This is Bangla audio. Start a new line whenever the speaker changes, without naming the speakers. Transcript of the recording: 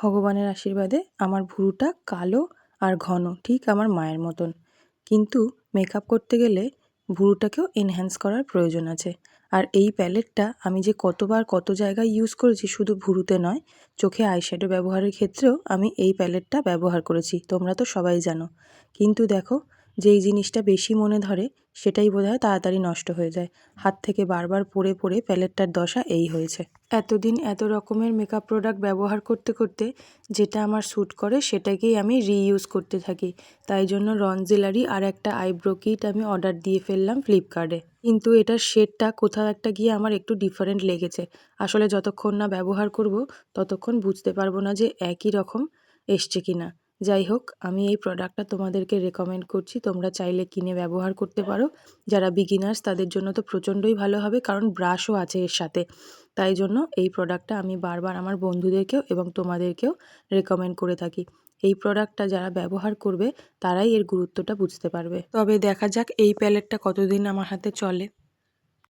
ভগবানের আশীর্বাদে আমার ভুরুটা কালো আর ঘন, ঠিক আমার মায়ের মতন। কিন্তু মেকআপ করতে গেলে ভুরুটাকেও এনহ্যান্স করার প্রয়োজন আছে। আর এই প্যালেটটা আমি যে কতবার কত জায়গায় ইউজ করেছি, শুধু ভুরুতে নয়, চোখে আইশ্যাডো ব্যবহারের ক্ষেত্রেও আমি এই প্যালেটটা ব্যবহার করেছি, তোমরা তো সবাই জানো। কিন্তু দেখো, যেই জিনিসটা বেশি মনে ধরে সেটাই বোধহয় তাড়াতাড়ি নষ্ট হয়ে যায়। হাত থেকে বারবার পড়ে পড়ে প্যালেটটার দশা এই হয়েছে। এতদিন এত রকমের মেকআপ প্রোডাক্ট ব্যবহার করতে করতে যেটা আমার স্যুট করে সেটাকেই আমি রিইউজ করতে থাকি। তাই জন্য রনজিলারই আর একটা আইব্রো কিট আমি অর্ডার দিয়ে ফেললাম ফ্লিপকার্টে। কিন্তু এটার শেডটা কোথাও একটা গিয়ে আমার একটু ডিফারেন্ট লেগেছে। আসলে যতক্ষণ না ব্যবহার করব ততক্ষণ বুঝতে পারবো না যে একই রকম এসছে কিনা। যাই হোক, আমি এই প্রোডাক্টটা তোমাদেরকে রেকমেন্ড করছি, তোমরা চাইলে কিনে ব্যবহার করতে পারো। যারা বিগিনার্স তাদের জন্য তো প্রচণ্ডই ভালো হবে, কারণ ব্রাশও আছে এর সাথে। তাই জন্য এই প্রোডাক্টটা আমি বারবার আমার বন্ধুদেরকেও এবং তোমাদেরকেও রেকমেন্ড করে থাকি। এই প্রোডাক্টটা যারা ব্যবহার করবে তারাই এর গুরুত্বটা বুঝতে পারবে। তবে দেখা যাক এই প্যালেটটা কতদিন আমার হাতে চলে।